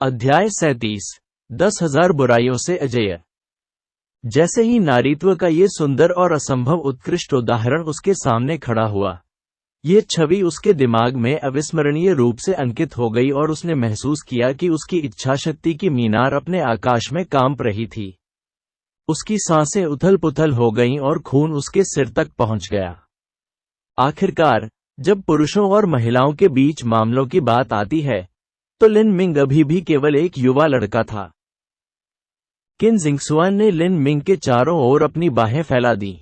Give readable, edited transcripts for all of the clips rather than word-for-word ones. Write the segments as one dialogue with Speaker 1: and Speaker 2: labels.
Speaker 1: अध्याय 37। 10,000 बुराइयों से अजेय। जैसे ही नारीत्व का ये सुंदर और असंभव उत्कृष्ट उदाहरण उसके सामने खड़ा हुआ, ये छवि उसके दिमाग में अविस्मरणीय रूप से अंकित हो गई और उसने महसूस किया कि उसकी इच्छाशक्ति की मीनार अपने आकाश में कांप रही थी। उसकी सांसें उथल-पुथल हो गईं और खून उसके सिर तक पहुंच गया। आखिरकार, जब पुरुषों और महिलाओं के बीच मामलों की बात आती है, तो लिन मिंग अभी भी केवल एक युवा लड़का था। किन जिंगसुआन ने लिन मिंग के चारों ओर अपनी बाहें फैला दी।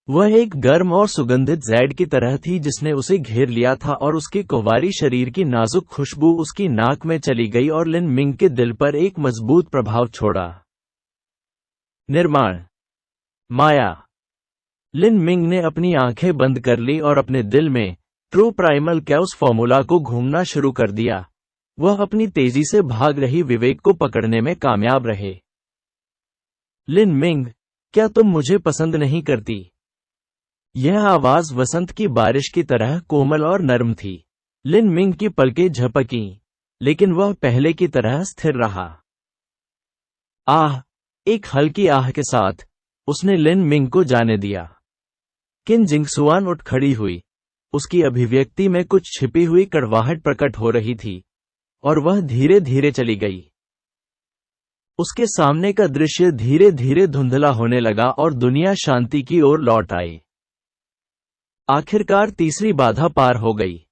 Speaker 1: वह एक गर्म और सुगंधित जैड की तरह थी जिसने उसे घेर लिया था और उसके कुंवारी शरीर की नाजुक खुशबू उसकी नाक में चली गई और लिन मिंग के दिल पर एक मजबूत प्रभाव छोड़ा। निर्माण माया। लिन मिंग ने अपनी आंखें बंद कर ली और अपने दिल में ट्रू प्राइमल कैओस फॉर्मूला को घूमना शुरू कर दिया। वह अपनी तेजी से भाग रही विवेक को पकड़ने में कामयाब रहे। लिन मिंग, क्या तुम मुझे पसंद नहीं करती? यह आवाज वसंत की बारिश की तरह कोमल और नर्म थी। लिन मिंग की पलकें झपकीं, लेकिन वह पहले की तरह स्थिर रहा। आह! एक हल्की आह के साथ उसने लिन मिंग को जाने दिया। किन जिंगसुआन उठ खड़ी हुई। उसकी अभिव्यक्ति में कुछ छिपी हुई कड़वाहट प्रकट हो रही थी, और वह धीरे धीरे चली गई। उसके सामने का दृश्य धीरे धीरे धुंधला होने लगा और दुनिया शांति की ओर लौट आई। आखिरकार तीसरी बाधा पार हो गई।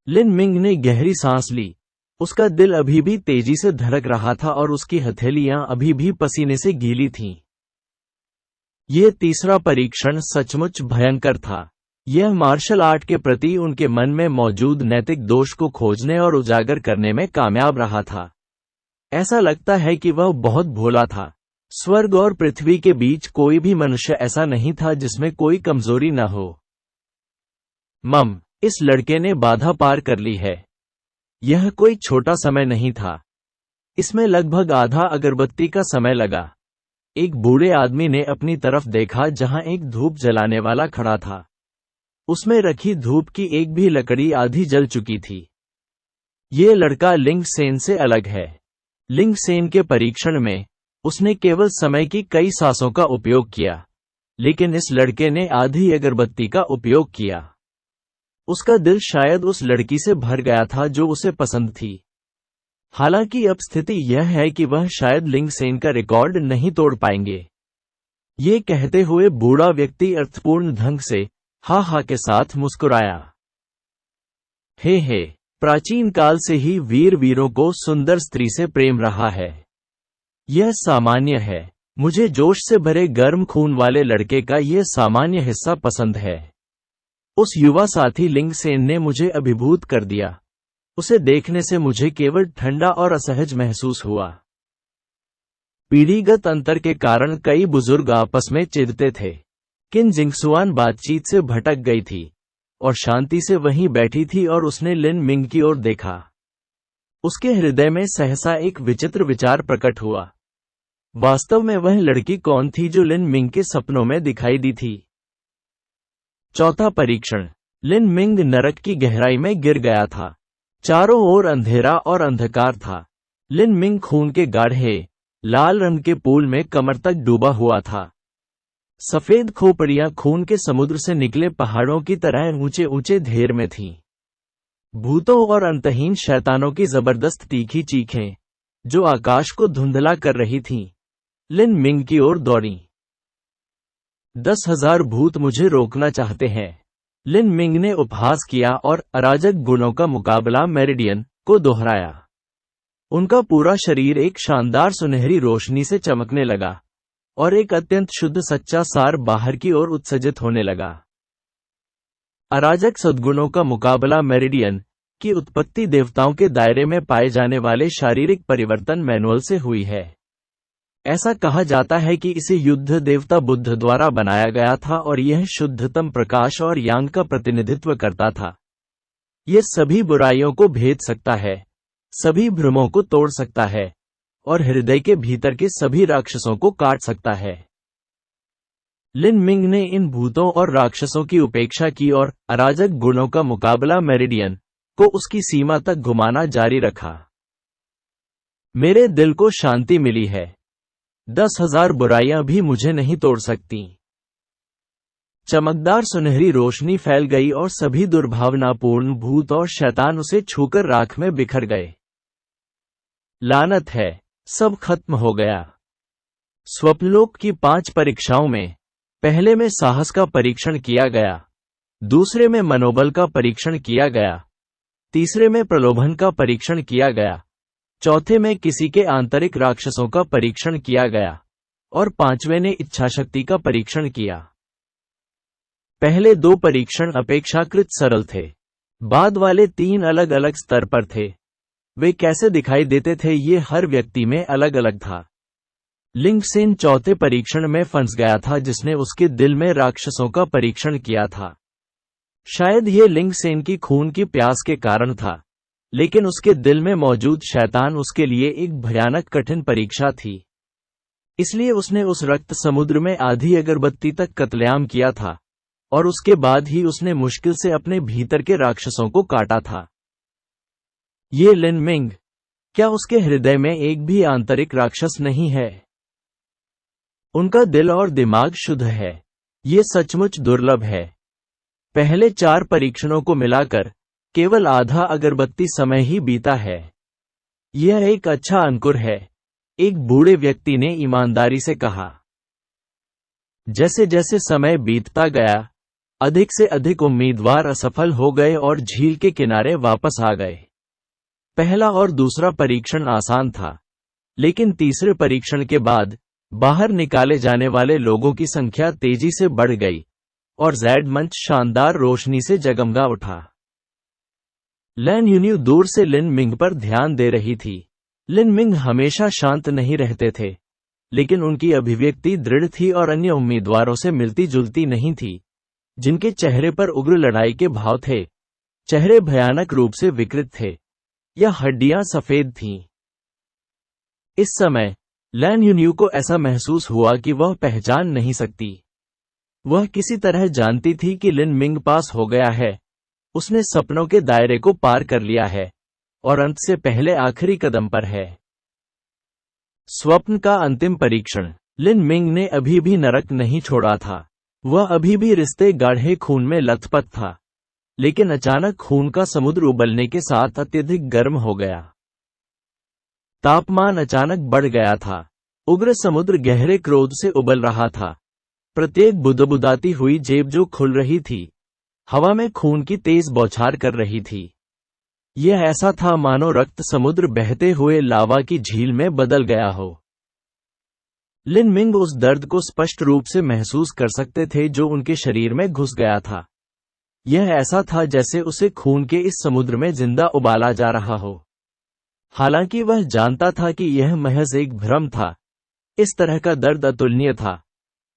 Speaker 1: लिन मिंग ने गहरी सांस ली। उसका दिल अभी भी तेजी से धड़क रहा था और उसकी हथेलियां अभी भी पसीने से गीली थीं। यह तीसरा परीक्षण सचमुच भयंकर था। यह मार्शल आर्ट के प्रति उनके मन में मौजूद नैतिक दोष को खोजने और उजागर करने में कामयाब रहा था। ऐसा लगता है कि वह बहुत भोला था। स्वर्ग और पृथ्वी के बीच कोई भी मनुष्य ऐसा नहीं था जिसमें कोई कमजोरी न हो। इस लड़के ने बाधा पार कर ली है। यह कोई छोटा समय नहीं था। इसमें लगभग आधा अगरबत्ती का समय लगा। एक बूढ़े आदमी ने अपनी तरफ देखा जहां एक धूप जलाने वाला खड़ा था। उसमें रखी धूप की एक भी लकड़ी आधी जल चुकी थी। ये लड़का लिंग सेन से अलग है। लिंग सेन के परीक्षण में उसने केवल समय की कई सांसों का उपयोग किया, लेकिन इस लड़के ने आधी अगरबत्ती का उपयोग किया। उसका दिल शायद उस लड़की से भर गया था जो उसे पसंद थी। हालांकि अब स्थिति यह है कि वह शायद लिंग सेन का रिकॉर्ड नहीं तोड़ पाएंगे। ये कहते हुए बूढ़ा व्यक्ति अर्थपूर्ण ढंग से हा के साथ मुस्कुराया। हे, प्राचीन काल से ही वीरों को सुंदर स्त्री से प्रेम रहा है। यह सामान्य है। मुझे जोश से भरे गर्म खून वाले लड़के का यह सामान्य हिस्सा पसंद है। उस युवा साथी लिंग सेन ने मुझे अभिभूत कर दिया। उसे देखने से मुझे केवल ठंडा और असहज महसूस हुआ। पीढ़ीगत अंतर के कारण कई बुजुर्ग आपस में चिढ़ते थे। किन जिंगसुआन बातचीत से भटक गई थी और शांति से वहीं बैठी थी और उसने लिन मिंग की ओर देखा। उसके हृदय में सहसा एक विचित्र विचार प्रकट हुआ। वास्तव में वह लड़की कौन थी जो लिन मिंग के सपनों में दिखाई दी थी? चौथा परीक्षण। लिन मिंग नरक की गहराई में गिर गया था। चारों ओर अंधेरा और अंधकार था। लिन मिंग खून के गाढ़े लाल रंग के पूल में कमर तक डूबा हुआ था। सफेद खोपड़ियां खून के समुद्र से निकले पहाड़ों की तरह ऊंचे ऊंचे ढेर में थीं। भूतों और अंतहीन शैतानों की जबरदस्त तीखी चीखें, जो आकाश को धुंधला कर रही थीं, लिन मिंग की ओर दौड़ीं। 10,000 भूत मुझे रोकना चाहते हैं। लिन मिंग ने उपहास किया और अराजक गुणों का मुकाबला मेरिडियन को दोहराया। उनका पूरा शरीर एक शानदार सुनहरी रोशनी से चमकने लगा और एक अत्यंत शुद्ध सच्चा सार बाहर की ओर उत्सर्जित होने लगा। अराजक सद्गुणों का मुकाबला मेरिडियन की उत्पत्ति देवताओं के दायरे में पाए जाने वाले शारीरिक परिवर्तन मैनुअल से हुई है। ऐसा कहा जाता है कि इसे युद्ध देवता बुद्ध द्वारा बनाया गया था और यह शुद्धतम प्रकाश और यांग का प्रतिनिधित्व करता था। यह सभी बुराइयों को भेद सकता है, सभी भ्रमों को तोड़ सकता है और हृदय के भीतर के सभी राक्षसों को काट सकता है। लिन मिंग ने इन भूतों और राक्षसों की उपेक्षा की और अराजक गुणों का मुकाबला मेरिडियन को उसकी सीमा तक घुमाना जारी रखा। मेरे दिल को शांति मिली है। 10,000 बुराइयां भी मुझे नहीं तोड़ सकती। चमकदार सुनहरी रोशनी फैल गई और सभी दुर्भावनापूर्ण भूत और शैतान उसे छूकर राख में बिखर गए। लानत है, सब खत्म हो गया। स्वप्नलोक की 5 परीक्षाओं में पहले में साहस का परीक्षण किया गया, दूसरे में मनोबल का परीक्षण किया गया, तीसरे में प्रलोभन का परीक्षण किया गया, चौथे में किसी के आंतरिक राक्षसों का परीक्षण किया गया और 5वें ने इच्छाशक्ति का परीक्षण किया। पहले 2 परीक्षण अपेक्षाकृत सरल थे, बाद वाले 3 अलग अलग स्तर पर थे। वे कैसे दिखाई देते थे ये हर व्यक्ति में अलग अलग था। लिंगसेन चौथे परीक्षण में फंस गया था जिसने उसके दिल में राक्षसों का परीक्षण किया था। शायद ये लिंगसेन की खून की प्यास के कारण था, लेकिन उसके दिल में मौजूद शैतान उसके लिए एक भयानक कठिन परीक्षा थी। इसलिए उसने उस रक्त समुद्र में आधी अगरबत्ती तक कत्लेआम किया था और उसके बाद ही उसने मुश्किल से अपने भीतर के राक्षसों को काटा था। ये लिन मिंग, क्या उसके हृदय में एक भी आंतरिक राक्षस नहीं है? उनका दिल और दिमाग शुद्ध है। ये सचमुच दुर्लभ है। पहले 4 परीक्षणों को मिलाकर केवल आधा अगरबत्ती समय ही बीता है। यह एक अच्छा अंकुर है, एक बूढ़े व्यक्ति ने ईमानदारी से कहा। जैसे जैसे समय बीतता गया, अधिक से अधिक उम्मीदवार असफल हो गए और झील के किनारे वापस आ गए। पहला और दूसरा परीक्षण आसान था, लेकिन तीसरे परीक्षण के बाद बाहर निकाले जाने वाले लोगों की संख्या तेजी से बढ़ गई और ज़ैड मंच शानदार रोशनी से जगमगा उठा। लैन यून्यू दूर से लिन मिंग पर ध्यान दे रही थी। लिन मिंग हमेशा शांत नहीं रहते थे, लेकिन उनकी अभिव्यक्ति दृढ़ थी और अन्य उम्मीदवारों से मिलती जुलती नहीं थी, जिनके चेहरे पर उग्र लड़ाई के भाव थे। चेहरे भयानक रूप से विकृत थे या हड्डियां सफेद थीं। इस समय लैन यून्यू को ऐसा महसूस हुआ कि वह पहचान नहीं सकती। वह किसी तरह जानती थी कि लिन मिंग पास हो गया है। उसने सपनों के दायरे को पार कर लिया है और अंत से पहले आखिरी कदम पर है। स्वप्न का अंतिम परीक्षण। लिन मिंग ने अभी भी नरक नहीं छोड़ा था। वह अभी भी रिश्ते गाढ़े खून में लथपथ था, लेकिन अचानक खून का समुद्र उबलने के साथ अत्यधिक गर्म हो गया। तापमान अचानक बढ़ गया था। उग्र समुद्र गहरे क्रोध से उबल रहा था। प्रत्येक बुदबुदाती हुई जेब जो खुल रही थी, हवा में खून की तेज बौछार कर रही थी। यह ऐसा था मानो रक्त समुद्र बहते हुए लावा की झील में बदल गया हो। लिन मिंग उस दर्द को स्पष्ट रूप से महसूस कर सकते थे जो उनके शरीर में घुस गया था। यह ऐसा था जैसे उसे खून के इस समुद्र में जिंदा उबाला जा रहा हो। हालांकि वह जानता था कि यह महज एक भ्रम था। इस तरह का दर्द अतुलनीय था।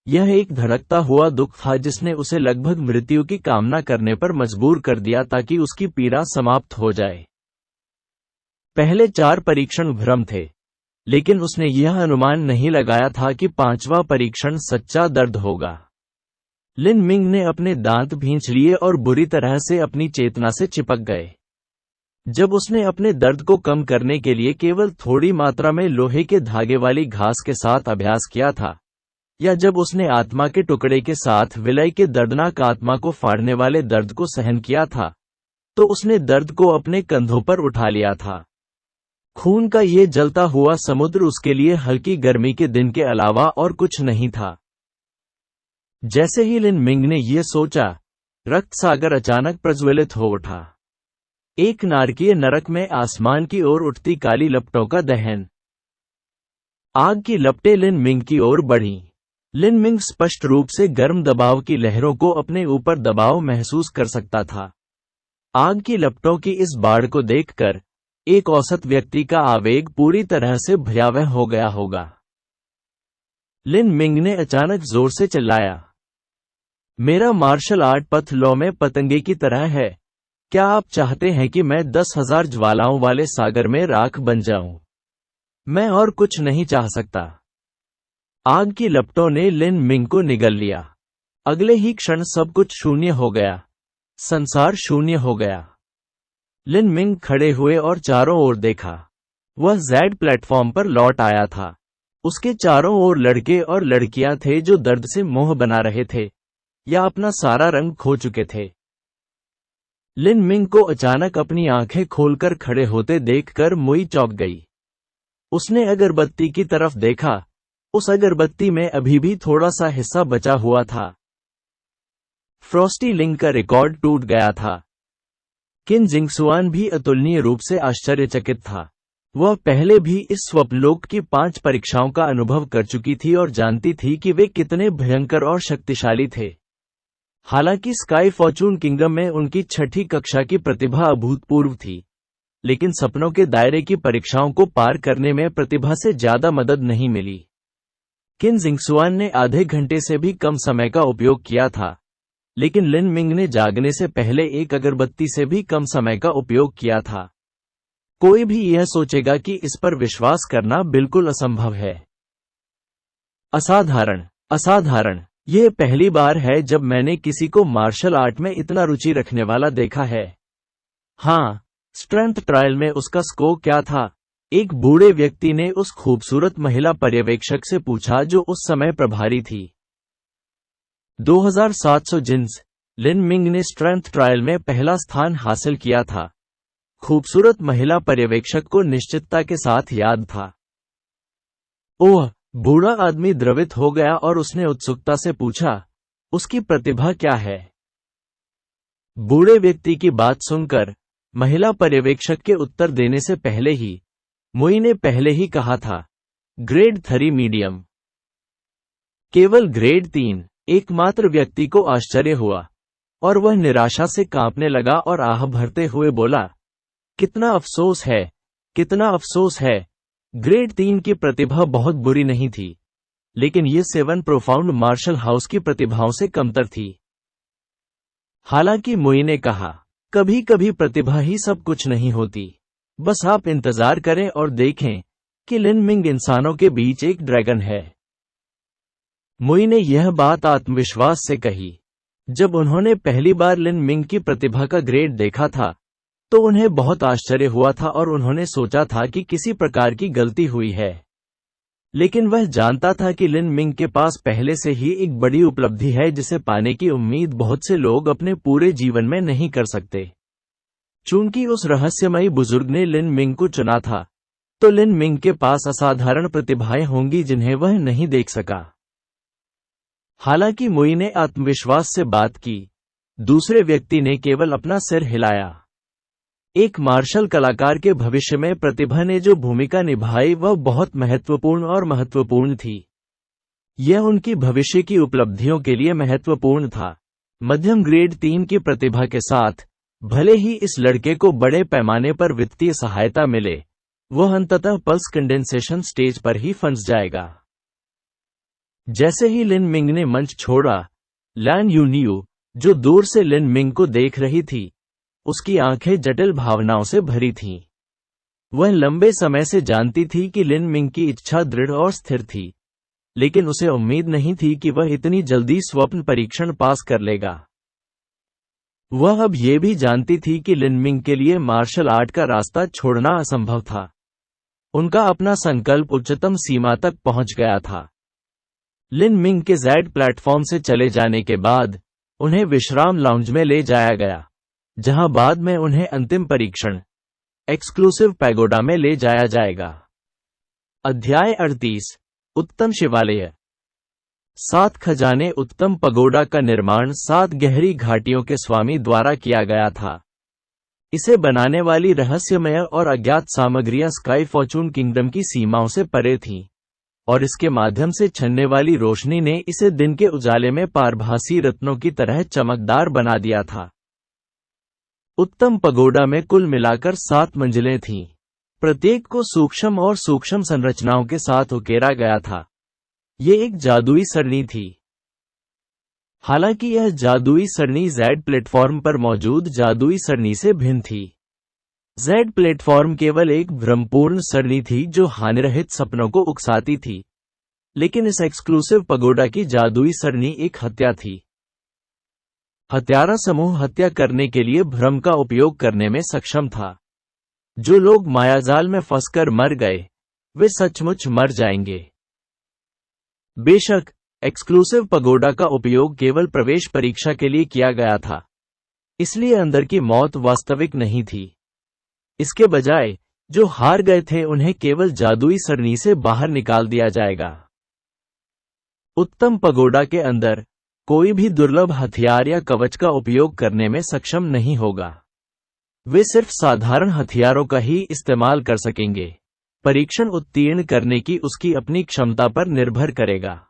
Speaker 1: यह एक धड़कता हुआ दुख था जिसने उसे लगभग मृत्यु की कामना करने पर मजबूर कर दिया ताकि उसकी पीड़ा समाप्त हो जाए। पहले 4 परीक्षण भ्रम थे, लेकिन उसने यह अनुमान नहीं लगाया था कि 5वां परीक्षण सच्चा दर्द होगा। लिन मिंग ने अपने दांत भींच लिए और बुरी तरह से अपनी चेतना से चिपक गए। जब उसने अपने दर्द को कम करने के लिए केवल थोड़ी मात्रा में लोहे के धागे वाली घास के साथ अभ्यास किया था, या जब उसने आत्मा के टुकड़े के साथ विलय के दर्दनाक आत्मा को फाड़ने वाले दर्द को सहन किया था, तो उसने दर्द को अपने कंधों पर उठा लिया था। खून का ये जलता हुआ समुद्र उसके लिए हल्की गर्मी के दिन के अलावा और कुछ नहीं था। जैसे ही लिन मिंग ने यह सोचा, रक्त सागर अचानक प्रज्वलित हो उठा। एक नारकीय नरक में आसमान की ओर उठती काली लपटों का दहन। आग की लपटें लिन मिंग की ओर बढ़ीं। लिन मिंग स्पष्ट रूप से गर्म दबाव की लहरों को अपने ऊपर दबाव महसूस कर सकता था। आग की लपटों की इस बाढ़ को देखकर एक औसत व्यक्ति का आवेग पूरी तरह से भयावह हो गया होगा। लिन मिंग ने अचानक जोर से चिल्लाया, मेरा मार्शल आर्ट पथ लौ में पतंगे की तरह है। क्या आप चाहते हैं कि मैं 10,000 ज्वालाओं वाले सागर में राख बन जाऊं? मैं और कुछ नहीं चाह सकता। आग की लपटों ने लिन मिंग को निगल लिया। अगले ही क्षण सब कुछ शून्य हो गया। संसार शून्य हो गया। लिन मिंग खड़े हुए और चारों ओर देखा। वह जेड प्लेटफॉर्म पर लौट आया था। उसके चारों ओर लड़के और लड़कियां थे जो दर्द से मुंह बना रहे थे या अपना सारा रंग खो चुके थे। लिन मिंग को अचानक अपनी आंखें खोलकर खड़े होते देखकर मुई चौंक गई। उसने अगरबत्ती की तरफ देखा। उस अगरबत्ती में अभी भी थोड़ा सा हिस्सा बचा हुआ था। फ्रॉस्टी लिंग का रिकॉर्ड टूट गया था। किन जिंगसुआन भी अतुलनीय रूप से आश्चर्यचकित था। वह पहले भी इस स्वप्नलोक की 5 परीक्षाओं का अनुभव कर चुकी थी और जानती थी कि वे कितने भयंकर और शक्तिशाली थे। हालांकि स्काई फॉर्चून किंगडम में उनकी 6ठी कक्षा की प्रतिभा अभूतपूर्व थी, लेकिन सपनों के दायरे की परीक्षाओं को पार करने में प्रतिभा से ज्यादा मदद नहीं मिली। किन जिंगसुआन ने आधे घंटे से भी कम समय का उपयोग किया था, लेकिन लिन मिंग ने जागने से पहले एक अगरबत्ती से भी कम समय का उपयोग किया था। कोई भी यह सोचेगा कि इस पर विश्वास करना बिल्कुल असंभव है। असाधारण। यह पहली बार है जब मैंने किसी को मार्शल आर्ट में इतना रुचि रखने वाला देखा है। हाँ, स्ट्रेंथ ट्रायल में उसका स्कोर क्या था? एक बूढ़े व्यक्ति ने उस खूबसूरत महिला पर्यवेक्षक से पूछा जो उस समय प्रभारी थी। 2700 जिन्स। लिन मिंग ने स्ट्रेंथ ट्रायल में पहला स्थान हासिल किया था। खूबसूरत महिला पर्यवेक्षक को निश्चितता के साथ याद था। ओह! बूढ़ा आदमी द्रवित हो गया और उसने उत्सुकता से पूछा, उसकी प्रतिभा क्या है? बूढ़े व्यक्ति की बात सुनकर महिला पर्यवेक्षक के उत्तर देने से पहले ही मुई ने पहले ही कहा था, ग्रेड 3 मीडियम। केवल ग्रेड 3। एकमात्र व्यक्ति को आश्चर्य हुआ और वह निराशा से कांपने लगा और आह भरते हुए बोला, कितना अफसोस है। ग्रेड 3 की प्रतिभा बहुत बुरी नहीं थी, लेकिन ये 7 प्रोफाउंड मार्शल हाउस की प्रतिभाओं से कमतर थी। हालांकि मुई ने कहा, कभी कभी प्रतिभा ही सब कुछ नहीं होती। बस आप इंतजार करें और देखें कि लिन मिंग इंसानों के बीच एक ड्रैगन है। मुई ने यह बात आत्मविश्वास से कही। जब उन्होंने पहली बार लिन मिंग की प्रतिभा का ग्रेड देखा था, तो उन्हें बहुत आश्चर्य हुआ था और उन्होंने सोचा था कि किसी प्रकार की गलती हुई है। लेकिन वह जानता था कि लिन मिंग के पास पहले से ही एक बड़ी उपलब्धि है जिसे पाने की उम्मीद बहुत से लोग अपने पूरे जीवन में नहीं कर सकते। चूंकि उस रहस्यमयी बुजुर्ग ने लिन मिंग को चुना था, तो लिन मिंग के पास असाधारण प्रतिभाएं होंगी जिन्हें वह नहीं देख सका। हालांकि मुई ने आत्मविश्वास से बात की, दूसरे व्यक्ति ने केवल अपना सिर हिलाया। एक मार्शल कलाकार के भविष्य में प्रतिभा ने जो भूमिका निभाई वह बहुत महत्वपूर्ण थी। यह उनकी भविष्य की उपलब्धियों के लिए महत्वपूर्ण था। मध्यम ग्रेड 3 की प्रतिभा के साथ, भले ही इस लड़के को बड़े पैमाने पर वित्तीय सहायता मिले, वह अंततः पल्स कंडेंसेशन स्टेज पर ही फंस जाएगा। जैसे ही लिन मिंग ने मंच छोड़ा, लैन यूनियू, जो दूर से लिन मिंग को देख रही थी, उसकी आंखें जटिल भावनाओं से भरी थीं। वह लंबे समय से जानती थी कि लिन मिंग की इच्छा दृढ़ और स्थिर थी, लेकिन उसे उम्मीद नहीं थी कि वह इतनी जल्दी स्वप्न परीक्षण पास कर लेगा। वह अब ये भी जानती थी कि लिन मिंग के लिए मार्शल आर्ट का रास्ता छोड़ना असंभव था। उनका अपना संकल्प उच्चतम सीमा तक पहुंच गया था। लिन मिंग के जेड प्लेटफॉर्म से चले जाने के बाद उन्हें विश्राम लाउंज में ले जाया गया, जहां बाद में उन्हें अंतिम परीक्षण एक्सक्लूसिव पैगोडा में ले जाया जाएगा। अध्याय 38। उत्तम शिवालय। 7 खजाने। उत्तम पगोडा का निर्माण 7 गहरी घाटियों के स्वामी द्वारा किया गया था। इसे बनाने वाली रहस्यमय और अज्ञात सामग्रियां स्काई फॉर्चून किंगडम की सीमाओं से परे थीं, और इसके माध्यम से छनने वाली रोशनी ने इसे दिन के उजाले में पारभासी रत्नों की तरह चमकदार बना दिया था। उत्तम पगोडा में कुल मिलाकर 7 मंजिलें थीं। प्रत्येक को सूक्ष्म और सूक्ष्म संरचनाओं के साथ उकेरा गया था। ये एक जादुई सरणी थी। हालांकि यह जादुई सरणी जेड प्लेटफॉर्म पर मौजूद जादुई सरणी से भिन्न थी। जेड प्लेटफॉर्म केवल एक भ्रमपूर्ण सरणी थी जो हानिरहित सपनों को उकसाती थी, लेकिन इस एक्सक्लूसिव पगोडा की जादुई सरणी एक हत्या थी। हत्यारा समूह हत्या करने के लिए भ्रम का उपयोग करने में सक्षम था। जो लोग मायाजाल में फंसकर मर गए, वे सचमुच मर जाएंगे। बेशक, एक्सक्लूसिव पगोडा का उपयोग केवल प्रवेश परीक्षा के लिए किया गया था, इसलिए अंदर की मौत वास्तविक नहीं थी। इसके बजाय जो हार गए थे उन्हें केवल जादुई सरनी से बाहर निकाल दिया जाएगा। उत्तम पगोडा के अंदर कोई भी दुर्लभ हथियार या कवच का उपयोग करने में सक्षम नहीं होगा। वे सिर्फ साधारण हथियारों का ही इस्तेमाल कर सकेंगे। परीक्षण उत्तीर्ण करने की उसकी अपनी क्षमता पर निर्भर करेगा।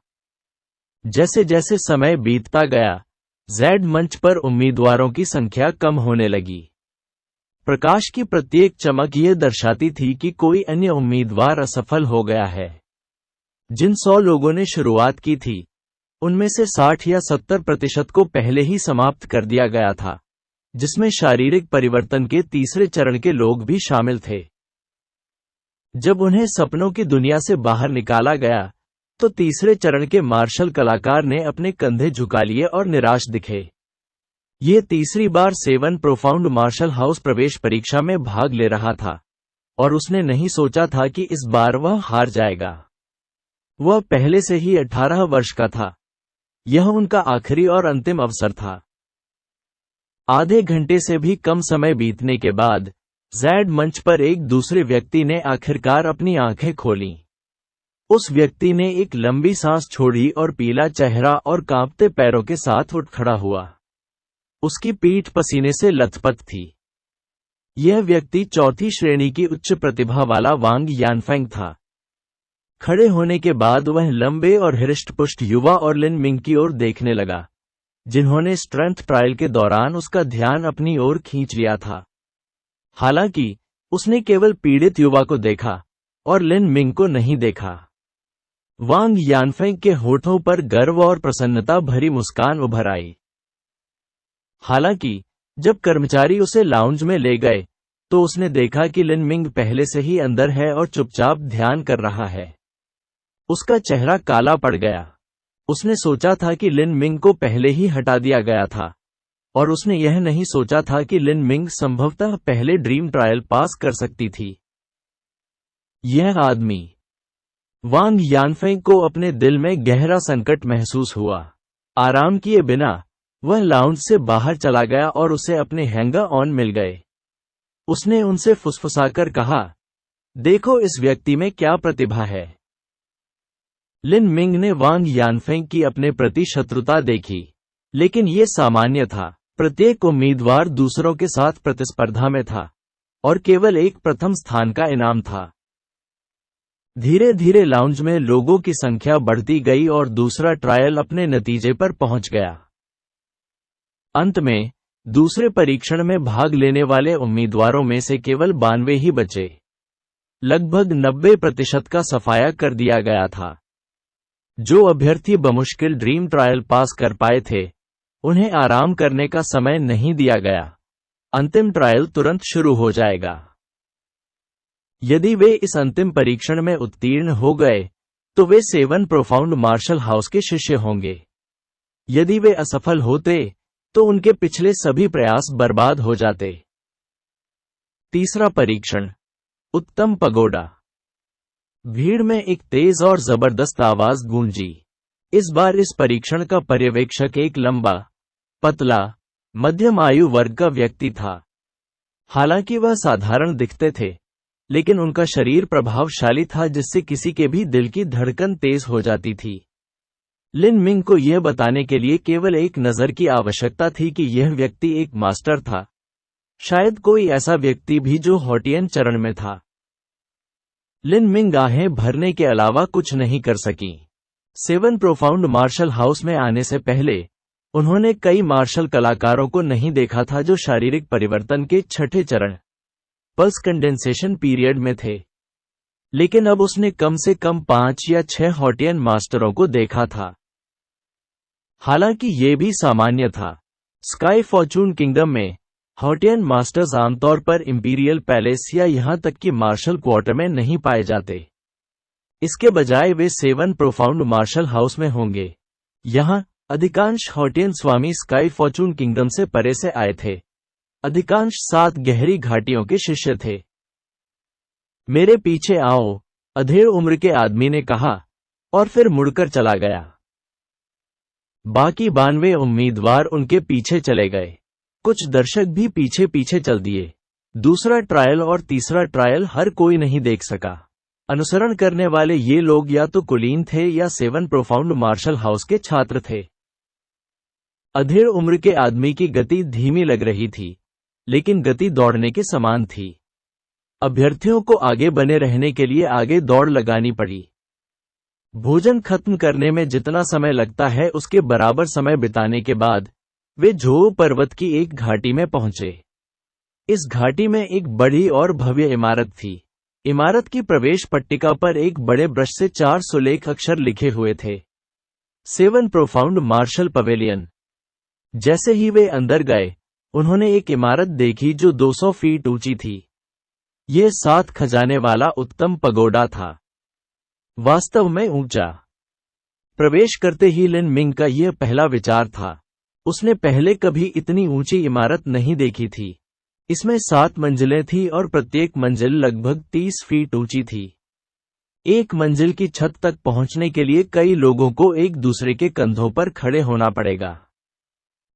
Speaker 1: जैसे जैसे समय बीतता गया, जेड मंच पर उम्मीदवारों की संख्या कम होने लगी। प्रकाश की प्रत्येक चमक ये दर्शाती थी कि कोई अन्य उम्मीदवार असफल हो गया है। जिन 100 लोगों ने शुरुआत की थी, उनमें से 60 या 70% को पहले ही समाप्त कर दिया गया था, जिसमें शारीरिक परिवर्तन के तीसरे चरण के लोग भी शामिल थे। जब उन्हें सपनों की दुनिया से बाहर निकाला गया, तो तीसरे चरण के मार्शल कलाकार ने अपने कंधे झुका लिए और निराश दिखे। ये तीसरी बार 7 प्रोफाउंड मार्शल हाउस प्रवेश परीक्षा में भाग ले रहा था, और उसने नहीं सोचा था कि इस बार वह हार जाएगा। वह पहले से ही 18 वर्ष का था। यह उनका आखिरी और अंतिम अवसर था। आधे घंटे से भी कम समय बीतने के बाद जेड मंच पर एक दूसरे व्यक्ति ने आखिरकार अपनी आंखें खोलीं। उस व्यक्ति ने एक लंबी सांस छोड़ी और पीला चेहरा और कांपते पैरों के साथ उठ खड़ा हुआ। उसकी पीठ पसीने से लथपथ थी। यह व्यक्ति चौथी श्रेणी की उच्च प्रतिभा वाला वांग यानफेंग था। खड़े होने के बाद वह लंबे और हृष्टपुष्ट युवा और लिन मिंग की ओर देखने लगा, जिन्होंने स्ट्रेंथ ट्रायल के दौरान उसका ध्यान अपनी ओर खींच लिया था। हालांकि उसने केवल पीड़ित युवा को देखा और लिन मिंग को नहीं देखा। वांग यानफेंग के होठों पर गर्व और प्रसन्नता भरी मुस्कान उभर आई। हालांकि जब कर्मचारी उसे लाउंज में ले गए, तो उसने देखा कि लिन मिंग पहले से ही अंदर है और चुपचाप ध्यान कर रहा है। उसका चेहरा काला पड़ गया। उसने सोचा था कि लिन मिंग को पहले ही हटा दिया गया था, और उसने यह नहीं सोचा था कि लिन मिंग संभवतः पहले ड्रीम ट्रायल पास कर सकती थी। यह आदमी। वांग यानफेंग को अपने दिल में गहरा संकट महसूस हुआ। आराम किए बिना वह लाउंज से बाहर चला गया और उसे अपने हैंगर ऑन मिल गए। उसने उनसे फुसफुसाकर कहा, देखो इस व्यक्ति में क्या प्रतिभा है। लिन मिंग ने वांग यानफेंग की अपने प्रति शत्रुता देखी, लेकिन ये सामान्य था। प्रत्येक उम्मीदवार दूसरों के साथ प्रतिस्पर्धा में था, और केवल एक प्रथम स्थान का इनाम था। धीरे धीरे लाउंज में लोगों की संख्या बढ़ती गई और दूसरा ट्रायल अपने नतीजे पर पहुंच गया। अंत में दूसरे परीक्षण में भाग लेने वाले उम्मीदवारों में से केवल 92 ही बचे। लगभग 90% का सफाया कर दिया गया था। जो अभ्यर्थी बमुश्किल ड्रीम ट्रायल पास कर पाए थे, उन्हें आराम करने का समय नहीं दिया गया। अंतिम ट्रायल तुरंत शुरू हो जाएगा। यदि वे इस अंतिम परीक्षण में उत्तीर्ण हो गए, तो वे 7 प्रोफाउंड मार्शल हाउस के शिष्य होंगे। यदि वे असफल होते, तो उनके पिछले सभी प्रयास बर्बाद हो जाते। तीसरा परीक्षण, उत्तम पगोडा। भीड़ में एक तेज और जबरदस्त आवाज गूंजी। इस बार इस परीक्षण का पर्यवेक्षक एक लंबा, पतला, मध्यम आयु वर्ग का व्यक्ति था। हालांकि वह साधारण दिखते थे, लेकिन उनका शरीर प्रभावशाली था, जिससे किसी के भी दिल की धड़कन तेज हो जाती थी। लिन मिंग को यह बताने के लिए केवल एक नज़र की आवश्यकता थी कि यह व्यक्ति एक मास्टर था, शायद कोई ऐसा व्यक्ति भी जो हॉटियन चरण में था। लिन मिंग आहें भरने के अलावा कुछ नहीं कर सकी। 7 प्रोफाउंड मार्शल हाउस में आने से पहले उन्होंने कई मार्शल कलाकारों को नहीं देखा था जो शारीरिक परिवर्तन के छठे चरण, पल्स कंडेंसेशन पीरियड में थे। लेकिन अब उसने कम से कम 5 या 6 हॉटियन मास्टरों को देखा था। हालांकि ये भी सामान्य था। स्काई फॉर्चून किंगडम में हॉटियन मास्टर्स आमतौर पर इंपीरियल पैलेस या यहां तक कि मार्शल क्वार्टर में नहीं पाए जाते। इसके बजाय वे 7 प्रोफाउंड मार्शल हाउस में होंगे। यहां अधिकांश हॉटियन स्वामी स्काई फॉर्चून किंगडम से परे से आए थे। अधिकांश 7 गहरी घाटियों के शिष्य थे। मेरे पीछे आओ, अधेड़ उम्र के आदमी ने कहा, और फिर मुड़कर चला गया। बाकी 92 उम्मीदवार उनके पीछे चले गए। कुछ दर्शक भी पीछे पीछे चल दिए। दूसरा ट्रायल और तीसरा ट्रायल हर कोई नहीं देख सका। अनुसरण करने वाले ये लोग या तो कुलीन थे या 7 प्रोफाउंड मार्शल हाउस के छात्र थे। अधेड़ उम्र के आदमी की गति धीमी लग रही थी, लेकिन गति दौड़ने के समान थी। अभ्यर्थियों को आगे बने रहने के लिए आगे दौड़ लगानी पड़ी। भोजन खत्म करने में जितना समय लगता है उसके बराबर समय बिताने के बाद वे झोऊ पर्वत की एक घाटी में पहुंचे। इस घाटी में एक बड़ी और भव्य इमारत थी। इमारत की प्रवेश पट्टिका पर एक बड़े ब्रश से 4 सुलेख अक्षर लिखे हुए थे, 7 प्रोफाउंड मार्शल पवेलियन। जैसे ही वे अंदर गए, उन्होंने एक इमारत देखी जो 200 फीट ऊंची थी। यह 7 खजाने वाला उत्तम पगोडा था, वास्तव में ऊंचा। प्रवेश करते ही लिन मिंग का यह पहला विचार था। उसने पहले कभी इतनी ऊंची इमारत नहीं देखी थी। इसमें 7 मंजिलें थी और प्रत्येक मंजिल लगभग 30 फीट ऊंची थी। एक मंजिल की छत तक पहुंचने के लिए कई लोगों को एक दूसरे के कंधों पर खड़े होना पड़ेगा।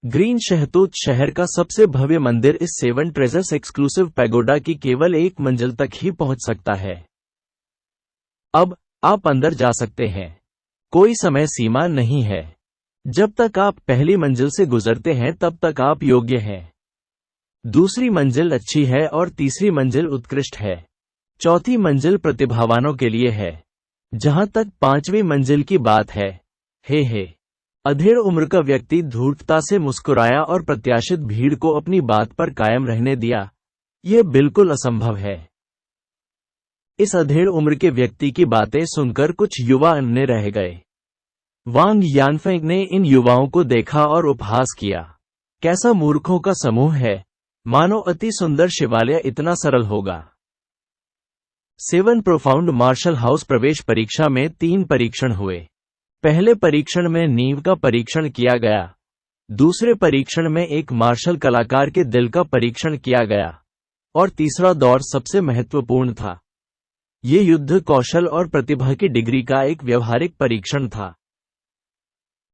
Speaker 1: ग्रीन शहतूत शहर का सबसे भव्य मंदिर इस 7 ट्रेजर्स एक्सक्लूसिव पैगोडा की केवल एक मंजिल तक ही पहुंच सकता है। अब आप अंदर जा सकते हैं। कोई समय सीमा नहीं है। जब तक आप पहली मंजिल से गुजरते हैं तब तक आप योग्य हैं। दूसरी मंजिल अच्छी है और तीसरी मंजिल उत्कृष्ट है। चौथी मंजिल प्रतिभावानों के लिए है। जहां तक 5वीं मंजिल की बात है, हे अधेड़ उम्र का व्यक्ति धूर्तता से मुस्कुराया और प्रत्याशित भीड़ को अपनी बात पर कायम रहने दिया। यह बिल्कुल असंभव है। इस अधेड़ उम्र के व्यक्ति की बातें सुनकर कुछ युवा अन्य रह गए। वांग यानफेंग ने इन युवाओं को देखा और उपहास किया। कैसा मूर्खों का समूह है, मानो अति सुंदर शिवालय इतना सरल होगा। 7 प्रोफाउंड मार्शल हाउस प्रवेश परीक्षा में 3 परीक्षण हुए। पहले परीक्षण में नींव का परीक्षण किया गया। दूसरे परीक्षण में एक मार्शल कलाकार के दिल का परीक्षण किया गया। और तीसरा दौर सबसे महत्वपूर्ण था। ये युद्ध कौशल और प्रतिभा की डिग्री का एक व्यवहारिक परीक्षण था।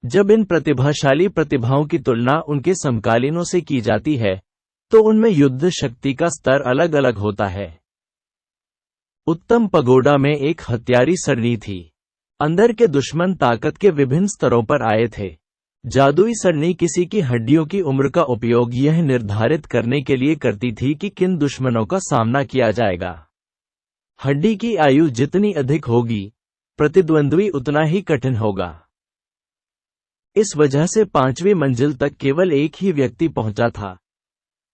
Speaker 1: जब इन प्रतिभाशाली प्रतिभाओं की तुलना उनके समकालीनों से की जाती है, तो उनमें युद्ध शक्ति का स्तर अलग अलग होता है। उत्तम पगोडा में एक हथियारी सरणी थी। अंदर के दुश्मन ताकत के विभिन्न स्तरों पर आए थे। जादुई सरणी किसी की हड्डियों की उम्र का उपयोग यह निर्धारित करने के लिए करती थी कि किन दुश्मनों का सामना किया जाएगा। हड्डी की आयु जितनी अधिक होगी, प्रतिद्वंद्वी उतना ही कठिन होगा। इस वजह से 5वीं मंजिल तक केवल एक ही व्यक्ति पहुंचा था।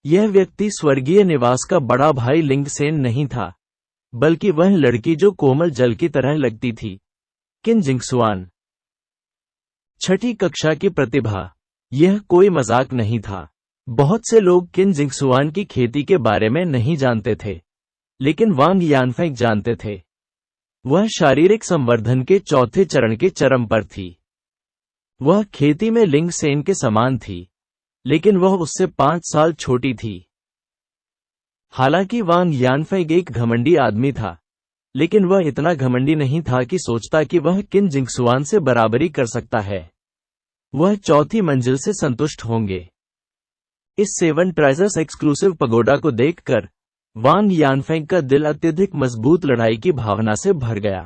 Speaker 1: यह व्यक्ति स्वर्गीय निवास का बड़ा भाई लिंगसेन नहीं था, बल्कि वह लड़की जो कोमल जल की तरह लगती थी, किन जिंगसुआन। 6ठी कक्षा की प्रतिभा। यह कोई मजाक नहीं था। बहुत से लोग किन जिंगसुआन की खेती के बारे में नहीं जानते थे, लेकिन वांग यानफेंग जानते थे। वह शारीरिक संवर्धन के चौथे चरण के चरम पर थी। वह खेती में लिंगसेन के समान थी, लेकिन वह उससे 5 साल छोटी थी। हालांकि वांग यानफेंग एक घमंडी आदमी था, लेकिन वह इतना घमंडी नहीं था कि सोचता कि वह किन जिंगसुआन से बराबरी कर सकता है। वह चौथी मंजिल से संतुष्ट होंगे। इस 7 ट्रेजर्स एक्सक्लूसिव पगोडा को देखकर वांग यानफेंग का दिल अत्यधिक मजबूत लड़ाई की भावना से भर गया।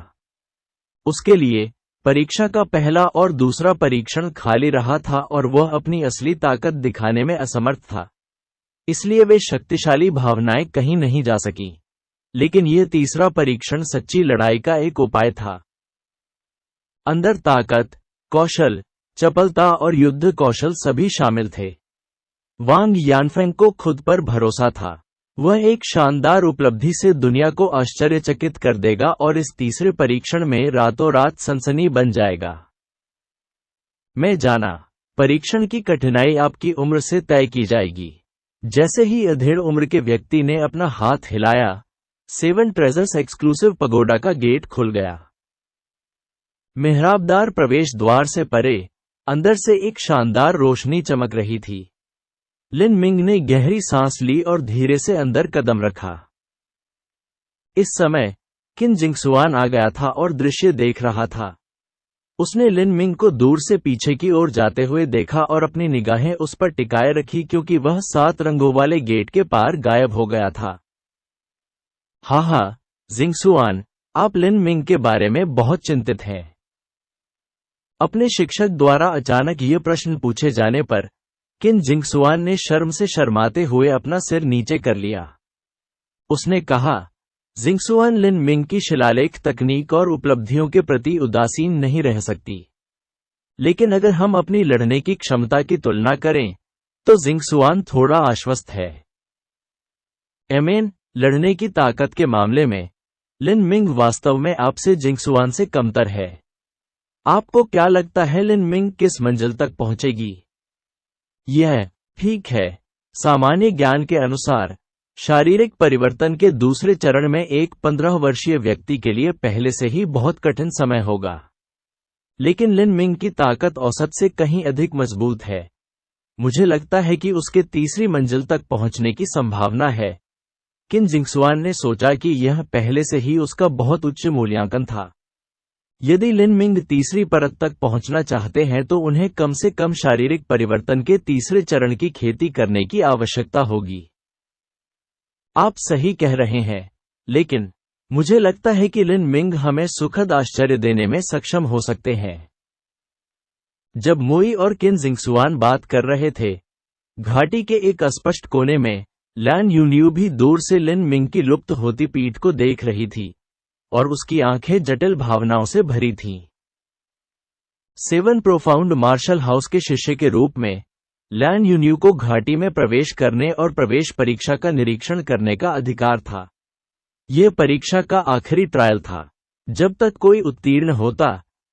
Speaker 1: उसके लिए परीक्षा का पहला और दूसरा परीक्षण खाली रहा था और वह अपनी असली ताकत दिखाने में असमर्थ था। इसलिए वे शक्तिशाली भावनाएं कहीं नहीं जा सकी। लेकिन यह तीसरा परीक्षण सच्ची लड़ाई का एक उपाय था। अंदर ताकत, कौशल, चपलता और युद्ध कौशल सभी शामिल थे। वांग यानफेंग को खुद पर भरोसा था। वह एक शानदार उपलब्धि से दुनिया को आश्चर्यचकित कर देगा और इस तीसरे परीक्षण में रातों रात सनसनी बन जाएगा। मैं जाना, परीक्षण की कठिनाई आपकी उम्र से तय की जाएगी। जैसे ही अधेड़ उम्र के व्यक्ति ने अपना हाथ हिलाया, 7 ट्रेजर्स एक्सक्लूसिव पगोडा का गेट खुल गया। मेहराबदार प्रवेश द्वार से परे अंदर से एक शानदार रोशनी चमक रही थी। लिन मिंग ने गहरी सांस ली और धीरे से अंदर कदम रखा। इस समय किन जिंगसुआन आ गया था और दृश्य देख रहा था। उसने लिन मिंग को दूर से पीछे की ओर जाते हुए देखा और अपनी निगाहें उस पर टिकाए रखी क्योंकि वह 7 रंगों वाले गेट के पार गायब हो गया था। हाँ, जिंगसुआन, आप लिन मिंग के बारे में बहुत चिंतित हैं। अपने शिक्षक द्वारा अचानक ये प्रश्न पूछे जाने पर किन जिंगसुआन ने शर्म से शर्माते हुए अपना सिर नीचे कर लिया। उसने कहा, जिंगसुआन, लिन मिंग की शिलालेख तकनीक और उपलब्धियों के प्रति उदासीन नहीं रह सकती, लेकिन अगर हम अपनी लड़ने की क्षमता की तुलना करें तो जिंगसुआन थोड़ा आश्वस्त है। एमेन, लड़ने की ताकत के मामले में लिन मिंग वास्तव में आपसे जिंगसुआन से कमतर है। आपको क्या लगता है लिन मिंग किस मंजिल तक पहुंचेगी? यह ठीक है। सामान्य ज्ञान के अनुसार शारीरिक परिवर्तन के दूसरे चरण में एक 15 वर्षीय व्यक्ति के लिए पहले से ही बहुत कठिन समय होगा, लेकिन लिन मिंग की ताकत औसत से कहीं अधिक मजबूत है। मुझे लगता है कि उसके तीसरी मंजिल तक पहुंचने की संभावना है। किन जिंगसुआन ने सोचा कि यह पहले से ही उसका बहुत उच्च मूल्यांकन था। यदि लिन मिंग तीसरी परत तक पहुंचना चाहते हैं तो उन्हें कम से कम शारीरिक परिवर्तन के तीसरे चरण की खेती करने की आवश्यकता होगी। आप सही कह रहे हैं, लेकिन मुझे लगता है कि लिन मिंग हमें सुखद आश्चर्य देने में सक्षम हो सकते हैं। जब मोई और किन जिंगसुआन बात कर रहे थे, घाटी के एक अस्पष्ट कोने में लैन यूनियू भी दूर से लिन मिंग की लुप्त होती पीठ को देख रही थी और उसकी आंखें जटिल भावनाओं से भरी थीं। 7 प्रोफाउंड मार्शल हाउस के शिष्य के रूप में लैन यूनियू को घाटी में प्रवेश करने और प्रवेश परीक्षा का निरीक्षण करने का अधिकार था। यह परीक्षा का आखिरी ट्रायल था। जब तक कोई उत्तीर्ण होता,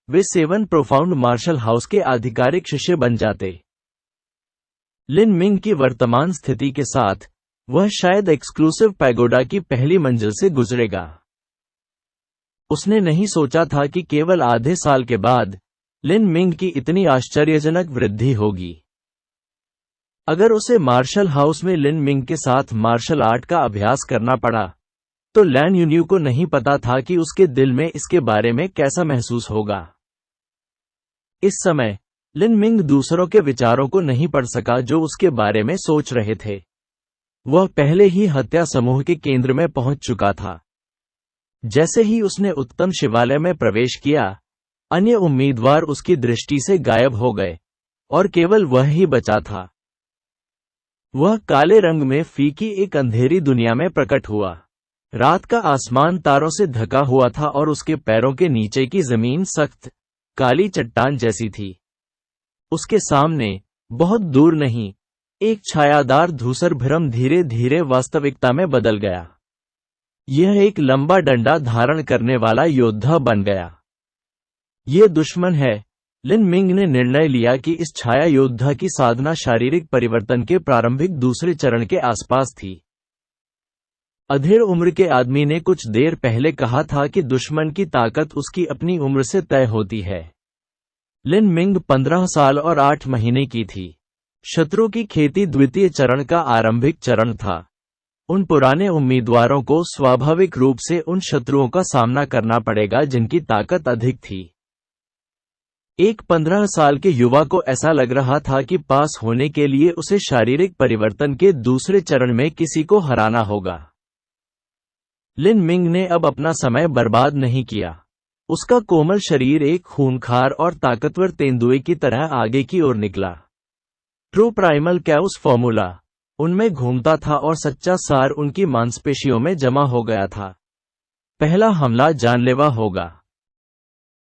Speaker 1: वे 7 प्रोफाउंड मार्शल हाउस के आधिकारिक शिष्य बन जाते। लिन मिंग की वर्तमान स्थिति के साथ वह शायद एक्सक्लूसिव पैगोडा की पहली मंजिल से गुजरेगा। उसने नहीं सोचा था कि केवल आधे साल के बाद लिन मिंग की इतनी आश्चर्यजनक वृद्धि होगी। अगर उसे मार्शल हाउस में लिन मिंग के साथ मार्शल आर्ट का अभ्यास करना पड़ा, तो लैन यूनियू को नहीं पता था कि उसके दिल में इसके बारे में कैसा महसूस होगा। इस समय लिन मिंग दूसरों के विचारों को नहीं पढ़ सका जो उसके बारे में सोच रहे थे। वह पहले ही हत्या समूह के केंद्र में पहुंच चुका था। जैसे ही उसने उत्तम शिवालय में प्रवेश किया, अन्य उम्मीदवार उसकी दृष्टि से गायब हो गए और केवल वह ही बचा था। वह काले रंग में फीकी एक अंधेरी दुनिया में प्रकट हुआ। रात का आसमान तारों से ढका हुआ था और उसके पैरों के नीचे की जमीन सख्त काली चट्टान जैसी थी। उसके सामने, बहुत दूर नहीं, एक छायादार धूसर भ्रम धीरे धीरे वास्तविकता में बदल गया। यह एक लंबा डंडा धारण करने वाला योद्धा बन गया। ये दुश्मन है। लिन मिंग ने निर्णय लिया कि इस छाया योद्धा की साधना शारीरिक परिवर्तन के प्रारंभिक दूसरे चरण के आसपास थी। अधेड़ उम्र के आदमी ने कुछ देर पहले कहा था कि दुश्मन की ताकत उसकी अपनी उम्र से तय होती है। लिन मिंग 15 साल और 8 महीने की थी। शत्रु की खेती द्वितीय चरण का आरंभिक चरण था। उन पुराने उम्मीदवारों को स्वाभाविक रूप से उन शत्रुओं का सामना करना पड़ेगा जिनकी ताकत अधिक थी। एक 15 साल के युवा को ऐसा लग रहा था कि पास होने के लिए उसे शारीरिक परिवर्तन के दूसरे चरण में किसी को हराना होगा। लिन मिंग ने अब अपना समय बर्बाद नहीं किया। उसका कोमल शरीर एक खूंखार और ताकतवर तेंदुए की तरह आगे की ओर निकला। ट्रू प्राइमल कैउस फॉर्मूला उनमें घूमता था और सच्चा सार उनकी मांसपेशियों में जमा हो गया था। पहला हमला जानलेवा होगा।